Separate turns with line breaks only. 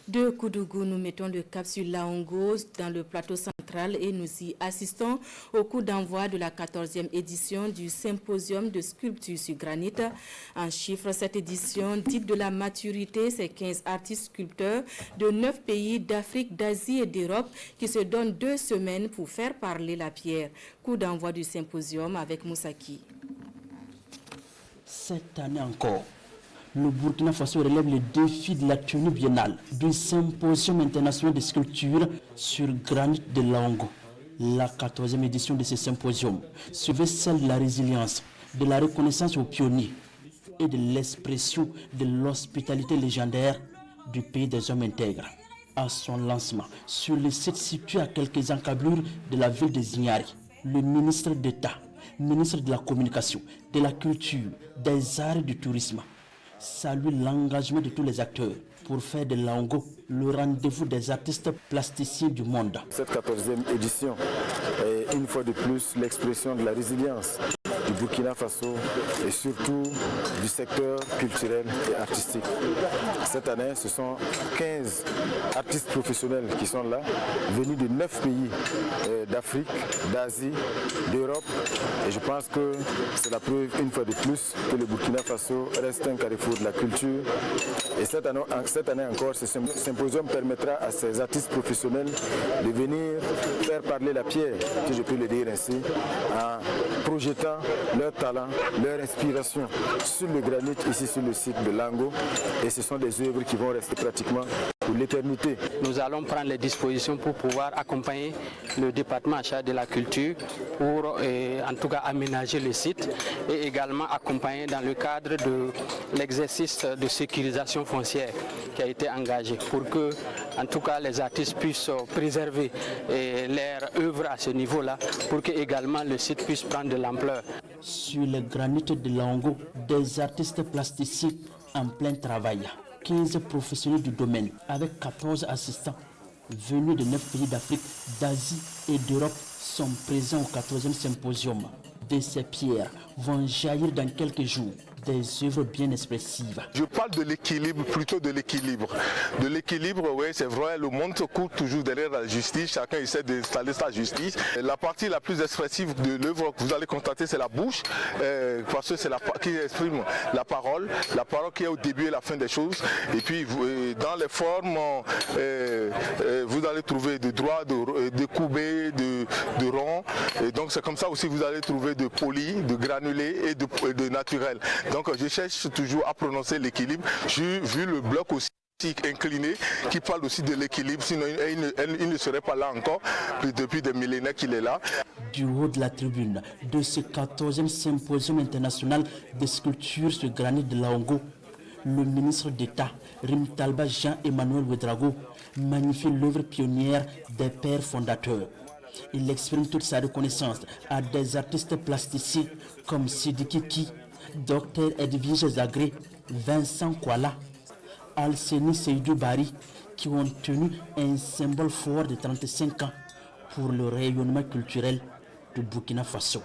De Koudougou, nous mettons le cap sur Laongo dans le plateau central et nous y assistons au coup d'envoi de la 14e édition du symposium de sculpture sur granit. En chiffres, cette édition dite de la maturité, c'est 15 artistes sculpteurs de 9 pays d'Afrique, d'Asie et d'Europe qui se donnent 2 semaines pour faire parler la pierre. Coup d'envoi du symposium avec Moussaki.
Cette année encore, le Burkina Faso relève le défi de la tenue biennale du symposium international de sculpture sur granit de Laongo. La 14e édition de ce symposium se veut celle de la résilience, de la reconnaissance aux pionniers et de l'expression de l'hospitalité légendaire du pays des hommes intègres. À son lancement, sur le site situé à quelques encablures de la ville de Zignari, le ministre d'État, ministre de la Communication, de la Culture, des Arts et du Tourisme, salue l'engagement de tous les acteurs pour faire de Laongo le rendez-vous des artistes plasticiens du monde.
Cette 14e édition est une fois de plus l'expression de la résilience du Burkina Faso et surtout du secteur culturel et artistique. Cette année, ce sont 15 artistes professionnels qui sont là, venus de 9 pays d'Afrique, d'Asie, d'Europe. Et je pense que c'est la preuve, une fois de plus, que le Burkina Faso reste un carrefour de la culture. Et cette année encore, ce symposium permettra à ces artistes professionnels de venir faire parler la pierre, si je peux le dire ainsi, en projetant leur talent, leur inspiration sur le granit ici sur le site de Laongo. Et ce sont des œuvres qui vont rester pratiquement pour l'éternité.
Nous allons prendre les dispositions pour pouvoir accompagner le département en charge de la culture pour en tout cas aménager le site et également accompagner dans le cadre de l'exercice de sécurisation foncière qui a été engagé pour que en tout cas les artistes puissent préserver leur œuvre à ce niveau-là pour que également le site puisse prendre de l'ampleur.
Sur le granit de Laongo, des artistes plasticiens en plein travail. 15 professionnels du domaine avec 14 assistants venus de 9 pays d'Afrique, d'Asie et d'Europe sont présents au 14e symposium. De ces pierres vont jaillir dans quelques jours des œuvres bien expressives.
Je parle de l'équilibre, plutôt de l'équilibre. De l'équilibre, oui, c'est vrai, le monde se court toujours derrière la justice, chacun essaie d'installer sa justice. La partie la plus expressive de l'œuvre que vous allez constater, c'est la bouche, parce que c'est la qui exprime la parole qui est au début et la fin des choses. Et puis, dans les formes, vous allez trouver de droit, de courbé, de rond. Et donc, c'est comme ça aussi vous allez trouver de poli, de granulé et de naturel. Donc je cherche toujours à prononcer l'équilibre. J'ai vu le bloc aussi incliné qui parle aussi de l'équilibre, sinon il ne serait pas là encore, depuis des millénaires qu'il est là.
Du haut de la tribune de ce 14e symposium international de sculpture sur granit de Laongo, le ministre d'État, Rimtalba Jean-Emmanuel Ouedraogo, magnifie l'œuvre pionnière des pères fondateurs. Il exprime toute sa reconnaissance à des artistes plasticiens comme Sidiki Ki, Dr Edwige Zagré, Vincent Kwala, Alseni Seydou Bari, qui ont tenu un symbole fort de 35 ans pour le rayonnement culturel du Burkina Faso.